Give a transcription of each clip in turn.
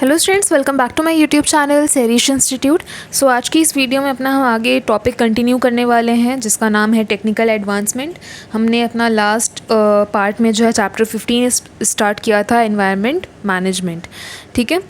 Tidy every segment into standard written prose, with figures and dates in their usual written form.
Hello students, welcome back to my YouTube channel सेरिश institute. So आज की इस वीडियो में अपना हम आगे टॉपिक कंटिन्यू करने वाले हैं जिसका नाम है टेक्निकल एडवांसमेंट। हमने अपना लास्ट पार्ट में जो है चैप्टर 15 स्टार्ट किया था एनवायरनमेंट मैनेजमेंट। ठीक है,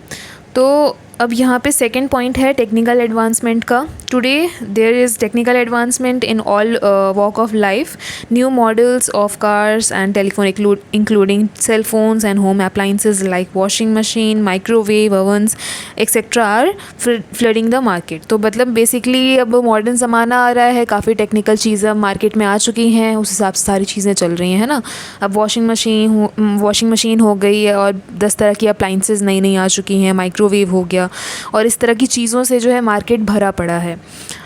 तो अब यहाँ पे सेकेंड पॉइंट है टेक्निकल एडवांसमेंट का। Today there is technical advancement in all walk of life. New models of cars and telephone including cell phones and home appliances like washing machine, microwave ovens etcetera are flooding the market. तो मतलब basically अब modern ज़माना आ रहा है, काफ़ी technical चीज़ें अब market में आ चुकी हैं, उस हिसाब से सारी चीज़ें चल रही हैं, है ना। अब वॉशिंग मशीन हो गई है और 10 तरह की अप्लाइंसेज नई नई आ चुकी हैं, माइक्रोवेव हो गया और इस तरह की चीज़ों से जो है मार्केट भरा पड़ा है।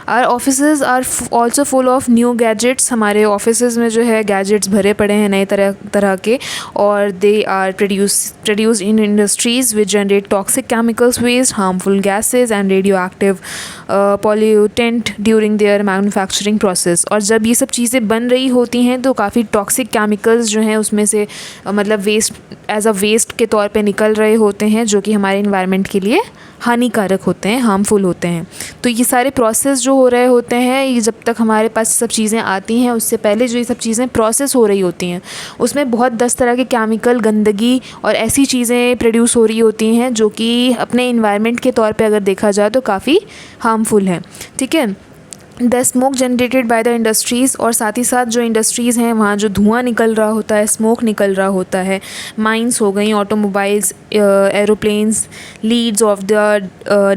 Our offices are also full of new gadgets. हमारे ऑफिसेज़ में जो है गैजेट्स भरे पड़े हैं नए तरह के, और they are produced in industries which generate toxic chemicals waste, harmful gases and radio active pollutant during their manufacturing process. और जब ये सब चीज़ें बन रही होती हैं तो काफ़ी टॉक्सिक केमिकल्स जो हैं उसमें से मतलब वेस्ट एज अ वेस्ट के तौर पे निकल रहे होते हैं, जो कि हमारे इन्वायरमेंट के लिए हानिकारक होते हैं, हार्मफुल होते हैं। तो ये सारे प्रोसेस जो हो रहे होते हैं, ये जब तक हमारे पास सब चीज़ें आती हैं उससे पहले जो ये सब चीज़ें प्रोसेस हो रही होती हैं उसमें बहुत 10 तरह के केमिकल, गंदगी और ऐसी चीज़ें प्रोड्यूस हो रही होती हैं जो कि अपने इन्वायरमेंट के तौर पे अगर देखा जाए तो काफ़ी हार्मफुल है। ठीक है, the smoke generated by the industries, और साथ ही साथ जो इंडस्ट्रीज़ हैं वहाँ जो धुआं निकल रहा होता है, स्मोक निकल रहा होता है, माइंस हो गई, automobiles, aeroplanes, leads of the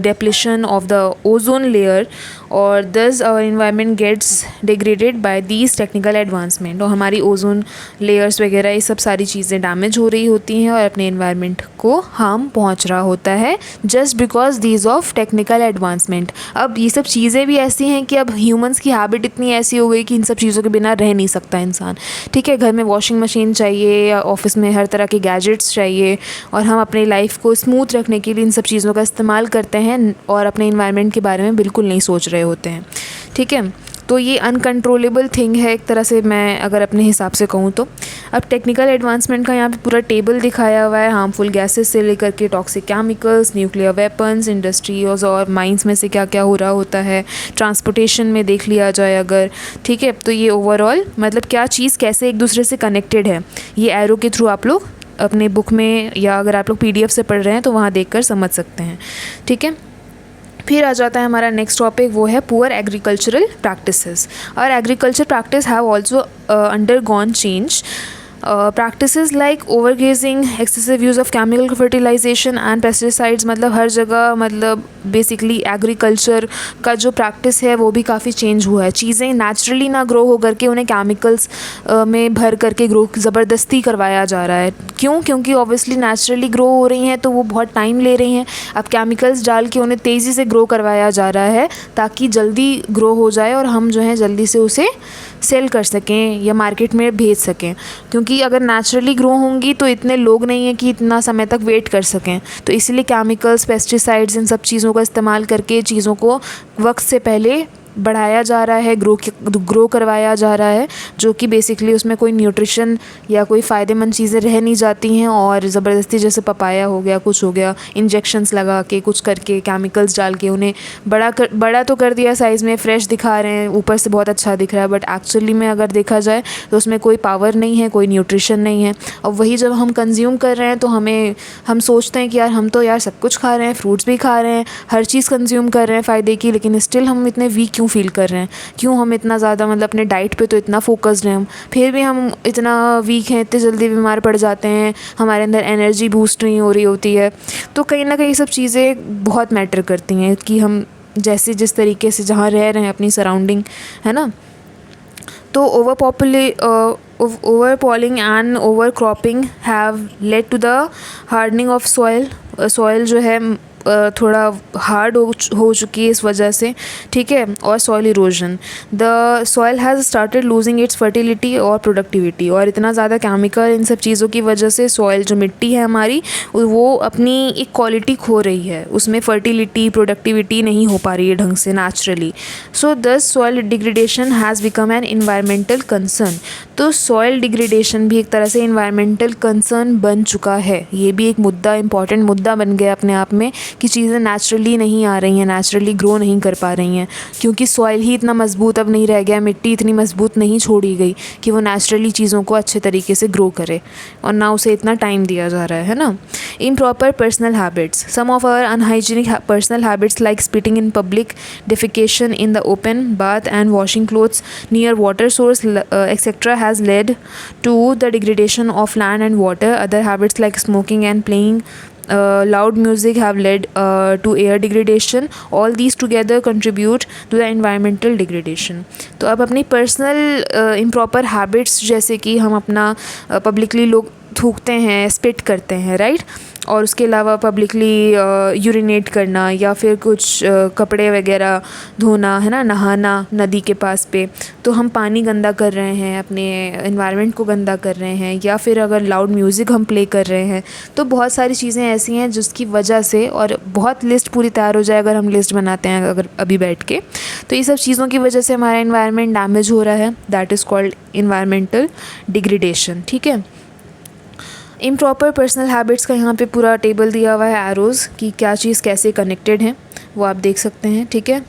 depletion of the ozone layer, और thus our environment gets degraded by these technical advancement. और हमारी ओजोन लेयर्स वगैरह ये सब सारी चीज़ें डैमेज हो रही होती हैं और अपने इन्वायरमेंट को हार्म पहुंच रहा होता है just because these of technical advancement. अब ये सब चीज़ें भी ऐसी हैं कि अब ह्यूमंस की हैबिट इतनी ऐसी हो गई कि इन सब चीज़ों के बिना रह नहीं सकता इंसान। ठीक है, घर में वॉशिंग मशीन चाहिए या ऑफिस में हर तरह के गैजेट्स चाहिए, और हम अपनी लाइफ को स्मूथ रखने के लिए इन सब चीज़ों का इस्तेमाल करते हैं और अपने इन्वायरमेंट के बारे में बिल्कुल नहीं सोच रहे होते हैं। ठीक है, तो ये अनकंट्रोलेबल थिंग है एक तरह से, मैं अगर अपने हिसाब से कहूँ तो। अब टेक्निकल एडवांसमेंट का यहाँ पे पूरा टेबल दिखाया हुआ है, हार्मफुल गैसेस से लेकर के toxic chemicals, nuclear weapons, industries और माइंस में से क्या क्या हो रहा होता है, ट्रांसपोर्टेशन में देख लिया जाए अगर। ठीक है, तो ये ओवरऑल मतलब क्या चीज़ कैसे एक दूसरे से कनेक्टेड है, ये एरो के थ्रू आप लोग अपने बुक में या अगर आप लोग PDF से पढ़ रहे हैं तो वहाँ देखकर समझ सकते हैं। ठीक है, फिर आ जाता है हमारा नेक्स्ट टॉपिक, वो है पुअर एग्रीकल्चरल प्रैक्टिसेस। और agriculture practice have also undergone change. Practices like overgrazing, excessive use of chemical fertilization and pesticides, मतलब हर जगह मतलब बेसिकली एग्रीकल्चर का जो प्रैक्टिस है वो भी काफ़ी चेंज हुआ है। चीज़ें नेचुरली ना ग्रो हो करके उन्हें केमिकल्स में भर करके ग्रो ज़बरदस्ती करवाया जा रहा है। क्यों? क्योंकि ऑब्वियसली नेचुरली ग्रो हो रही हैं तो वो बहुत टाइम ले रही हैं। अब केमिकल्स डाल के उन्हें तेज़ी से ग्रो करवाया जा रहा है ताकि जल्दी ग्रो हो जाए और हम जो है जल्दी से उसे सेल कर सकें या मार्केट में भेज सकें। क्योंकि अगर नेचुरली ग्रो होंगी तो इतने लोग नहीं हैं कि इतना समय तक वेट कर सकें, तो इसलिए केमिकल्स, पेस्टिसाइड्स, इन सब चीज़ों का इस्तेमाल करके चीज़ों को वक्त से पहले बढ़ाया जा रहा है, ग्रो करवाया जा रहा है, जो कि बेसिकली उसमें कोई न्यूट्रिशन या कोई फ़ायदेमंद चीज़ें रह नहीं जाती हैं और ज़बरदस्ती जैसे पपाया हो गया, कुछ हो गया, इंजेक्शंस लगा के कुछ करके केमिकल्स डाल के उन्हें बड़ा तो कर दिया साइज़ में, फ्रेश दिखा रहे हैं, ऊपर से बहुत अच्छा दिख रहा है, बट एक्चुअली में अगर देखा जाए तो उसमें कोई पावर नहीं है, कोई न्यूट्रिशन नहीं है। और वही जब हम कंज्यूम कर रहे हैं तो हम सोचते हैं कि यार हम तो यार सब कुछ खा रहे हैं, फ्रूट्स भी खा रहे हैं, हर चीज़ कंज्यूम कर रहे हैं फ़ायदे की, लेकिन स्टिल हम इतने वीक क्यों फील कर रहे हैं, क्यों हम इतना ज़्यादा मतलब अपने डाइट पे तो इतना फोकस्ड हैं हम, फिर भी हम इतना वीक हैं, इतने जल्दी बीमार पड़ जाते हैं, हमारे अंदर एनर्जी बूस्ट नहीं हो रही होती है। तो कहीं ना कहीं ये सब चीज़ें बहुत मैटर करती हैं कि हम जैसे जिस तरीके से जहाँ रह रहे हैं अपनी सराउंडिंग, है ना। तो overpolling and overcropping have led to the hardening of soil जो है थोड़ा हार्ड हो चुकी है इस वजह से। ठीक है, और soil erosion, the soil has started losing its fertility और प्रोडक्टिविटी। और इतना ज़्यादा केमिकल, इन सब चीज़ों की वजह से सॉइल जो मिट्टी है हमारी वो अपनी एक क्वालिटी खो रही है, उसमें फर्टिलिटी, प्रोडक्टिविटी नहीं हो पा रही है ढंग से नेचुरली। सो दस soil degradation has become an environmental concern. तो सॉइल डिग्रेडेशन भी एक तरह से इन्वायरमेंटल कंसर्न बन चुका है। ये भी एक मुद्दा, इम्पॉर्टेंट मुद्दा बन गया अपने आप में कि चीज़ें नेचुरली नहीं आ रही हैं, नेचुरली ग्रो नहीं कर पा रही हैं, क्योंकि सॉइल ही इतना मजबूत अब नहीं रह गया, मिट्टी इतनी मजबूत नहीं छोड़ी गई कि वो नेचुरली चीज़ों को अच्छे तरीके से ग्रो करे, और ना उसे इतना टाइम दिया जा रहा है ना। Improper personal habits. Some of our unhygienic personal habits like spitting in public, defecation in the open, bath and washing clothes near water source, etc. has led to the degradation of land and water. Other habits like smoking and playing loud music have led to air degradation. All these together contribute to the environmental degradation. तो अब अपनी personal improper habits, जैसे कि हम अपना publicly लोग थूकते हैं, स्पिट करते हैं, राइट, और उसके अलावा पब्लिकली यूरिनेट करना या फिर कुछ कपड़े वगैरह धोना, है ना, नहाना नदी के पास पे, तो हम पानी गंदा कर रहे हैं, अपने एनवायरनमेंट को गंदा कर रहे हैं। या फिर अगर लाउड म्यूज़िक हम प्ले कर रहे हैं, तो बहुत सारी चीज़ें ऐसी हैं जिसकी वजह से, और बहुत लिस्ट पूरी तैयार हो जाए अगर हम लिस्ट बनाते हैं अगर अभी बैठ के, तो ये सब चीज़ों की वजह से हमारा एनवायरनमेंट डैमेज हो रहा है। That is called environmental degradation, ठीक है। इम्प्रॉपर पर्सनल हैबिट्स का यहाँ पे पूरा टेबल दिया हुआ है, एरोज़, कि क्या चीज़ कैसे कनेक्टेड है, वो आप देख सकते हैं, ठीक है।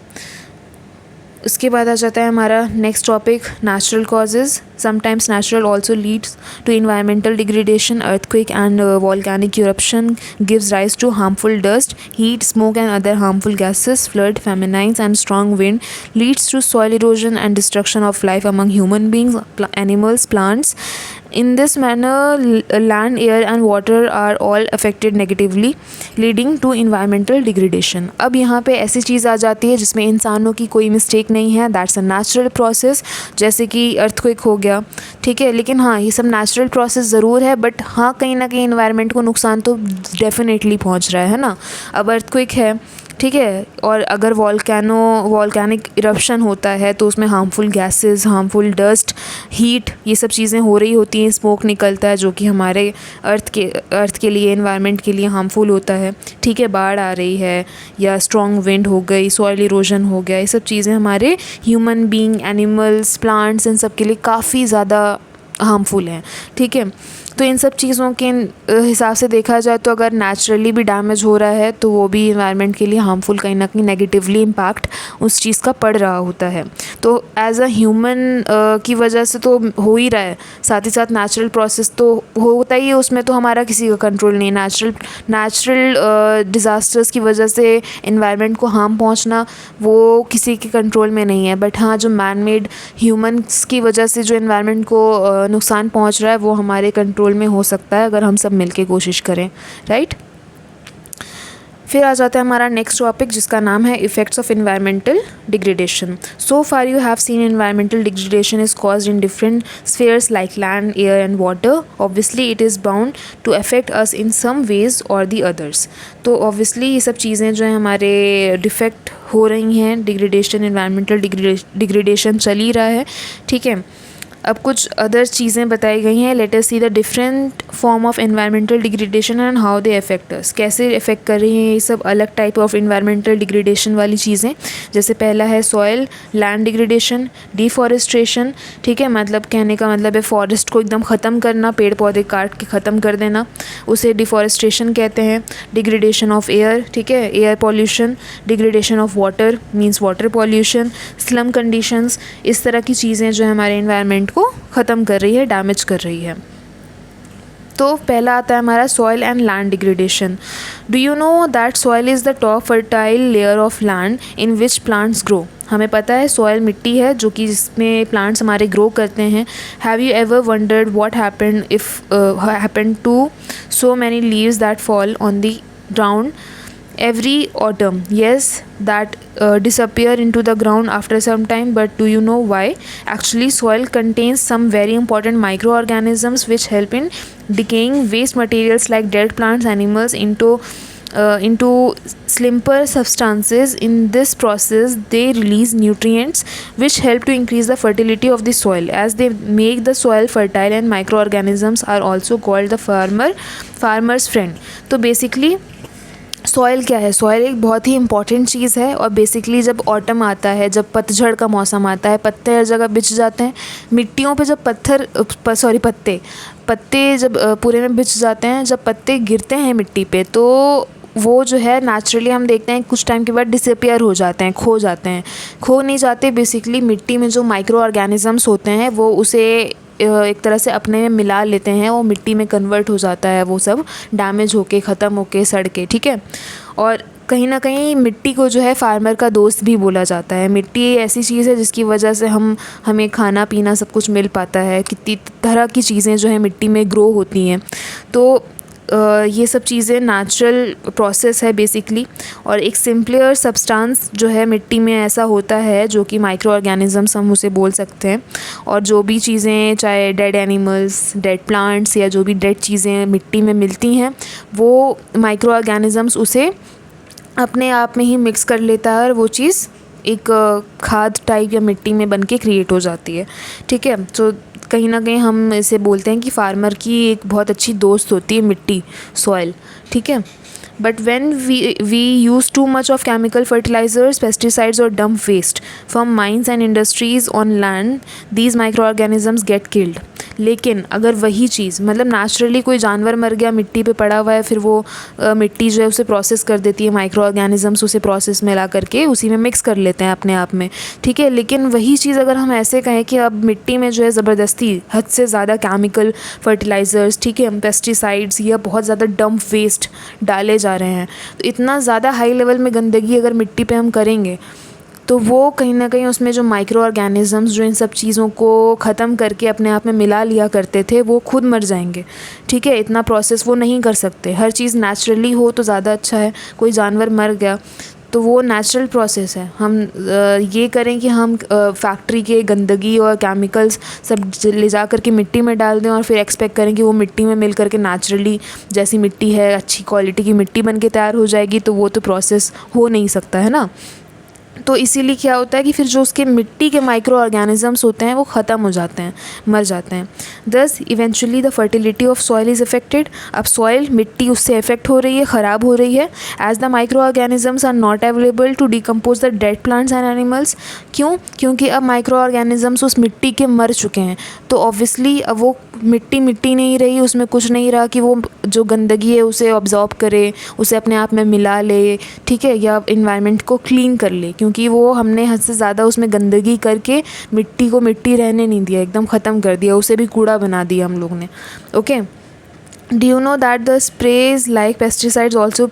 उसके बाद आ जाता है हमारा next topic, natural causes. Sometimes natural also leads to environmental degradation. Earthquake and volcanic eruption gives rise to harmful dust, heat, smoke and other harmful gases. Flood, famines and strong wind leads to soil erosion and destruction of life among human beings, animals, plants. In this manner, land, air and water are all affected negatively, leading to environmental degradation. अब यहाँ पे ऐसी चीज़ आ जाती है जिसमें इंसानों की कोई मिस्टेक नहीं है. That's a natural process. जैसे कि अर्थक्वेक हो गया, ठीक है, लेकिन हाँ, ये सब नेचुरल प्रोसेस ज़रूर है, बट हाँ, कहीं ना कहीं इन्वायरमेंट को नुकसान तो डेफिनेटली पहुँच रहा है ना. अब अर्थक्वेक है, ठीक है, और अगर वॉल्केनिक इरप्शन होता है तो उसमें harmful gases, harmful dust, heat, ये सब चीज़ें हो रही होती हैं, स्मोक निकलता है जो कि हमारे अर्थ के लिए, एनवायरनमेंट के लिए हार्मफुल होता है, ठीक है. बाढ़ आ रही है या स्ट्रॉन्ग विंड हो गई, सॉइल इरोजन हो गया, ये सब चीज़ें हमारे ह्यूमन बीइंग, एनिमल्स, प्लांट्स, इन सब के लिए काफ़ी ज़्यादा हार्मफुल हैं, ठीक है. तो इन सब चीज़ों के हिसाब से देखा जाए तो अगर नेचुरली भी डैमेज हो रहा है तो वो भी इन्वायरमेंट के लिए हार्मफुल, कहीं ना कहीं नेगेटिवली इम्पैक्ट उस चीज़ का पड़ रहा होता है. तो एज अ ह्यूमन की वजह से तो हो ही रहा है, साथ ही साथ नेचुरल प्रोसेस तो होता ही है, उसमें तो हमारा किसी का कंट्रोल नहीं. नेचुरल डिज़ास्टर्स की वजह से इन्वायरमेंट को हार्म पहुँचना वो किसी के कंट्रोल में नहीं है. बट हाँ, जो मैन मेड ह्यूमन्स की वजह से जो इन्वायरमेंट को नुकसान पहुँच रहा है वो हमारे कंट्रोल में हो सकता है अगर हम सब मिलके कोशिश करें, राइट. फिर आ जाता है हमारा नेक्स्ट टॉपिक जिसका नाम है effects of environmental degradation. So far you have seen environmental degradation is caused in different spheres like land, air and water. Obviously it is bound to affect us in some ways or the others. तो obviously ये सब चीज़ें जो हैं हमारे defect हो रही हैं, डिग्रेडेशन, इन्वायरमेंटल डिग्रेडेशन चल ही रहा है, ठीक है. अब कुछ अदर चीज़ें बताई गई हैं. Let us see the different form of environmental degradation and how they affect us. कैसे इफेक्ट कर रही हैं ये सब अलग टाइप ऑफ एनवायरमेंटल डिग्रेडेशन वाली चीज़ें. जैसे पहला है सॉयल लैंड डिग्रेडेशन, डिफॉरेस्ट्रेशन, ठीक है, मतलब कहने का मतलब है फॉरेस्ट को एकदम ख़त्म करना, पेड़ पौधे काट के ख़त्म कर देना, उसे डिफॉरेस्ट्रेशन कहते हैं. डिग्रेडेशन ऑफ एयर, ठीक है, air pollution. Degradation of water means water pollution. Slum conditions, इस तरह की चीज़ें जो है हमारे एनवायरनमेंट को ख़त्म कर रही है, डैमेज कर रही है. तो पहला आता है हमारा soil and land degradation. Do you know that soil is the top fertile layer of land in which plants grow. हमें पता है सॉइल मिट्टी है जो कि जिसमें प्लांट्स हमारे ग्रो करते हैं. Have you ever wondered what happened to so many leaves that fall on the ground every autumn? Yes, that disappear into the ground after some time, but do you know why? Actually, soil contains some very important microorganisms which help in decaying waste materials like dead plants, animals into slimmer substances. In this process they release nutrients which help to increase the fertility of the soil. As they make the soil fertile, and microorganisms are also called the farmer's friend. So basically soil क्या है? Soil एक बहुत ही important चीज़ है और basically जब autumn आता है, जब पतझड़ का मौसम आता है, पत्ते हर जगह बिछ जाते हैं, मिट्टियों पे जब पत्ते जब पूरे में बिछ जाते हैं, जब पत्ते गिरते हैं मिट्टी पे, तो वो जो है नेचुरली हम देखते हैं कुछ टाइम के बाद डिसअपियर हो जाते हैं, खो जाते हैं। खो नहीं जाते, बेसिकली मिट्टी में जो माइक्रो ऑर्गेनिजम्स होते हैं वो उसे एक तरह से अपने में मिला लेते हैं, वो मिट्टी में कन्वर्ट हो जाता है, वो सब डैमेज होके, ख़त्म होके, सड़ के, ठीक है। और कहीं ना कहीं मिट्टी को जो है फार्मर का दोस्त भी बोला जाता है। मिट्टी ऐसी चीज़ है जिसकी वजह से हमें खाना पीना सब कुछ मिल पाता है। कितनी तरह की चीज़ें जो है मिट्टी में ग्रो होती हैं। तो ये सब चीज़ें नेचुरल प्रोसेस है बेसिकली। और एक सिंपलर सब्सटेंस जो है मिट्टी में ऐसा होता है जो कि माइक्रो ऑर्गेनिजम्स हम उसे बोल सकते हैं। और जो भी चीज़ें, चाहे डेड एनिमल्स, डेड प्लांट्स या जो भी डेड चीज़ें मिट्टी में मिलती हैं, वो माइक्रो ऑर्गेनिजम्स उसे अपने आप में ही मिक्स कर लेता है और वो चीज़ एक खाद टाइप या मिट्टी में बन के क्रिएट हो जाती है, ठीक है। तो कहीं ना कहीं हम इसे बोलते हैं कि फार्मर की एक बहुत अच्छी दोस्त होती है मिट्टी, सॉइल, ठीक है। But when we use too much of chemical fertilisers, pesticides और dump waste from mines and industries on land, these microorganisms get killed. लेकिन अगर वही चीज़, मतलब नेचुरली कोई जानवर मर गया, मिट्टी पे पड़ा हुआ है, फिर वो मिट्टी जो है उसे प्रोसेस कर देती है, माइक्रो ऑर्गेनिजम्स उसे प्रोसेस में ला करके उसी में मिक्स कर लेते हैं अपने आप में, ठीक है। लेकिन वही चीज़ अगर हम ऐसे कहें कि अब मिट्टी में जो है ज़बरदस्ती हद से ज़्यादा केमिकल फर्टिलाइज़र्स, ठीक है, पेस्टिसाइड्स या बहुत ज़्यादा डंप वेस्ट डाले जा रहे हैं, तो इतना ज़्यादा हाई लेवल में गंदगी अगर मिट्टी पे हम करेंगे तो वो कहीं ना कहीं उसमें जो माइक्रो ऑर्गेनिजम्स जो इन सब चीज़ों को ख़त्म करके अपने आप में मिला लिया करते थे, वो खुद मर जाएंगे, ठीक है। इतना प्रोसेस वो नहीं कर सकते। हर चीज़ नेचुरली हो तो ज़्यादा अच्छा है। कोई जानवर मर गया तो वो नेचुरल प्रोसेस है। हम ये करें कि हम फैक्ट्री के गंदगी और केमिकल्स सब ले जा कर के मिट्टी में डाल दें और फिर एक्सपेक्ट करें कि वो मिट्टी में मिल करके नेचुरली जैसी मिट्टी है, अच्छी क्वालिटी की मिट्टी बन के तैयार हो जाएगी, तो वो तो प्रोसेस हो नहीं सकता है ना। तो इसीलिए क्या होता है कि फिर जो उसके मिट्टी के माइक्रो ऑर्गेनिजम्स होते हैं वो ख़त्म हो जाते हैं, मर जाते हैं। दस eventually the fertility of soil is affected. अब सॉइल, मिट्टी उससे अफेक्ट हो रही है, ख़राब हो रही है, as the micro organisms are not available to decompose the dead plants and animals. क्यों? क्योंकि अब माइक्रो ऑर्गेनिजम्स उस मिट्टी के मर चुके हैं, तो ऑब्वियसली अब वो मिट्टी नहीं रही, उसमें कुछ नहीं रहा कि वो जो गंदगी है उसे ऑब्जॉर्ब करे, उसे अपने आप में मिला ले, ठीक है, या इन्वायरमेंट को क्लीन कर ले, क्योंकि वो हमने हद से ज़्यादा उसमें गंदगी करके मिट्टी को मिट्टी रहने नहीं दिया, एकदम ख़त्म कर दिया, उसे भी कूड़ा बना दिया हम लोग ने, okay. Do you know that the sprays like pesticides also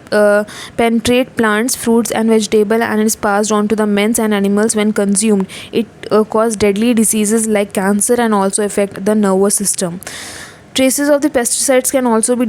penetrate plants, fruits and vegetable and is passed on to the men and animals when consumed? It cause deadly diseases like cancer and also affect the nervous system. Traces of the pesticides can also भी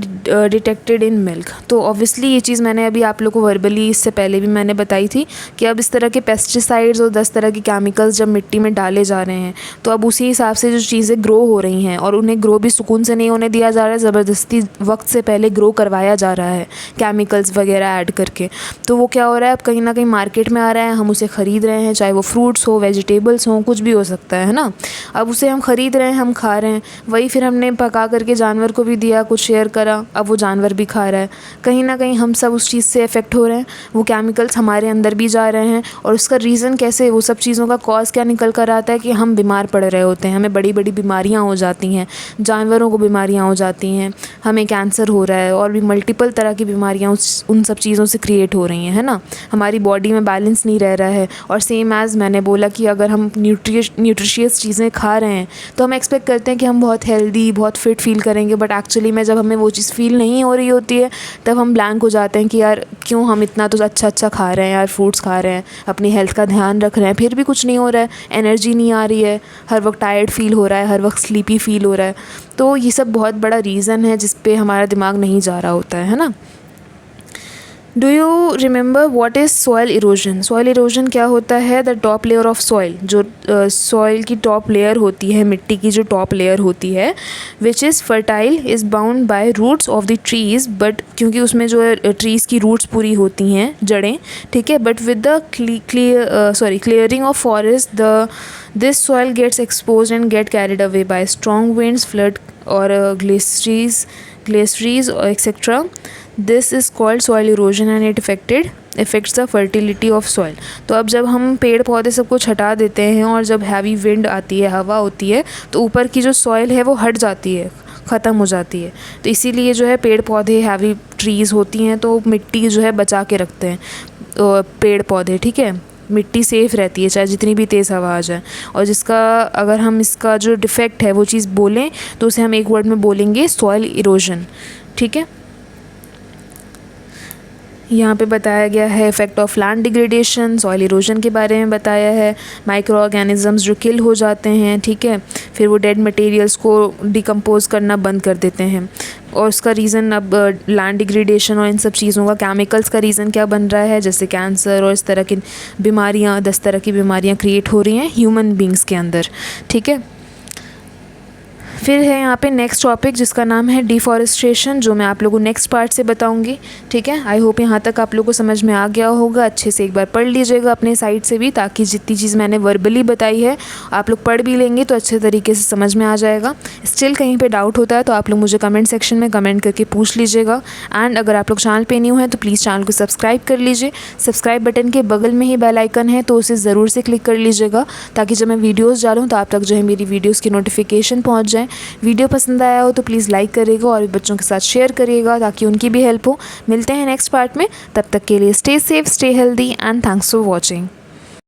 detected in milk. तो obviously ये चीज़ मैंने अभी आप लोग को verbally इससे पहले भी मैंने बताई थी कि अब इस तरह के पेस्टिसाइड्स और 10 तरह के केमिकल्स जब मिट्टी में डाले जा रहे हैं, तो अब उसी हिसाब से जो चीज़ें ग्रो हो रही हैं, और उन्हें ग्रो भी सुकून से नहीं होने दिया जा रहा है, ज़बरदस्ती वक्त से पहले ग्रो करवाया जा रहा है केमिकल्स वगैरह ऐड करके। तो वो क्या हो रहा है, अब कहीं ना कहीं मार्केट में आ रहा है, हम उसे ख़रीद रहे हैं, चाहे वो फ्रूट्स हो, वेजिटेबल्स हों, कुछ भी हो सकता है ना। अब उसे हम ख़रीद रहे हैं, हम खा रहे हैं, वही फिर हमने पका करके जानवर को भी दिया, कुछ शेयर करा, अब वो जानवर भी खा रहा है। कहीं ना कहीं हम सब उस चीज़ से इफ़ेक्ट हो रहे हैं, वो केमिकल्स हमारे अंदर भी जा रहे हैं। और उसका रीज़न कैसे, वो सब चीज़ों का कॉज क्या निकल कर आता है कि हम बीमार पड़ रहे होते हैं, हमें बड़ी बड़ी बीमारियां हो जाती हैं, जानवरों को बीमारियां हो जाती हैं, हमें कैंसर हो रहा है, और भी मल्टीपल तरह की बीमारियां उन सब चीज़ों से क्रिएट हो रही हैं, है ना। हमारी बॉडी में बैलेंस नहीं रह रहा है। और सेम एज़ मैंने बोला कि अगर हम न्यूट्रिशियस चीज़ें खा रहे हैं तो हम एक्सपेक्ट करते हैं कि हम बहुत हेल्दी, बहुत फिट फील करेंगे, बट एक्चुअली में जब हमें वो चीज़ फील नहीं हो रही होती है तब हम ब्लैंक हो जाते हैं कि यार क्यों हम इतना तो अच्छा खा रहे हैं यार, फ्रूट्स खा रहे हैं, अपनी हेल्थ का ध्यान रख रहे हैं, फिर भी कुछ नहीं हो रहा है, एनर्जी नहीं आ रही है, हर वक्त टायर्ड फील हो रहा है, हर वक्त स्लीपी फील हो रहा है। तो ये सब बहुत बड़ा रीज़न है जिस पे हमारा दिमाग नहीं जा रहा होता है ना। Do you remember what is soil erosion? Soil erosion क्या होता है? The top layer of soil, जो सॉइल की टॉप लेयर होती है, मिट्टी की जो टॉप लेयर होती है, which is fertile, is bound by roots of the trees, but क्योंकि उसमें जो है ट्रीज़ की रूट्स पूरी होती हैं, जड़ें, ठीक है, but with the clearing of forest this soil gets expose and get carried away by strong winds, flood और nucleus trees etc. This is called soil erosion and it affects the fertility of soil. तो अब जब हम पेड़ पौधे सब कुछ हटा देते हैं और जब हैवी विंड आती है, हवा होती है, तो ऊपर की जो सॉइल है वो हट जाती है, ख़त्म हो जाती है। तो इसीलिए जो है पेड़ पौधे, हैवी ट्रीज़ होती हैं तो मिट्टी जो है बचा के रखते हैं पेड़ पौधे, ठीक है। मिट्टी सेफ़ रहती है चाहे जितनी भी तेज़ हवा आ जाए। और जिसका अगर हम इसका जो डिफ़ेक्ट है वो चीज़ बोलें तो उसे हम एक वर्ड में बोलेंगे सॉइल इरोजन, ठीक है। यहाँ पे बताया गया है effect of land degradation, soil erosion के बारे में बताया है, माइक्रो ऑर्गेनिज़म्स जो किल हो जाते हैं, ठीक है, फिर वो डेड मटेरियल्स को डिकम्पोज करना बंद कर देते हैं। और उसका रीज़न, अब लैंड डिग्रेडेशन और इन सब चीज़ों का, केमिकल्स का रीज़न क्या बन रहा है, जैसे कैंसर और इस तरह की बीमारियाँ, 10 तरह की बीमारियाँ क्रिएट हो रही हैं ह्यूमन बींग्स के अंदर, ठीक है। फिर है यहाँ पे नेक्स्ट टॉपिक जिसका नाम है डिफॉरेस्टेशन, जो मैं आप लोगों को नेक्स्ट पार्ट से बताऊंगी, ठीक है। आई होप यहाँ तक आप लोगों को समझ में आ गया होगा। अच्छे से एक बार पढ़ लीजिएगा अपने साइड से भी, ताकि जितनी चीज़ मैंने वर्बली बताई है आप लोग पढ़ भी लेंगे तो अच्छे तरीके से समझ में आ जाएगा। स्टिल कहीं पर डाउट होता है तो आप लोग मुझे कमेंट सेक्शन में कमेंट करके पूछ लीजिएगा। एंड अगर आप लोग चैनल पर न्यू हैं तो प्लीज़ चैनल को सब्सक्राइब कर लीजिए। सब्सक्राइब बटन के बगल में ही बेल आइकन है तो उसे ज़रूर से क्लिक कर लीजिएगा, ताकि जब मैं वीडियोज़ डालूँ तो आप तक जो है मेरी वीडियोज़ की नोटिफिकेशन पहुँच जाए। वीडियो पसंद आया हो तो प्लीज़ लाइक करिएगा और बच्चों के साथ शेयर करिएगा ताकि उनकी भी हेल्प हो। मिलते हैं नेक्स्ट पार्ट में, तब तक के लिए stay safe, stay healthy and thanks for watching.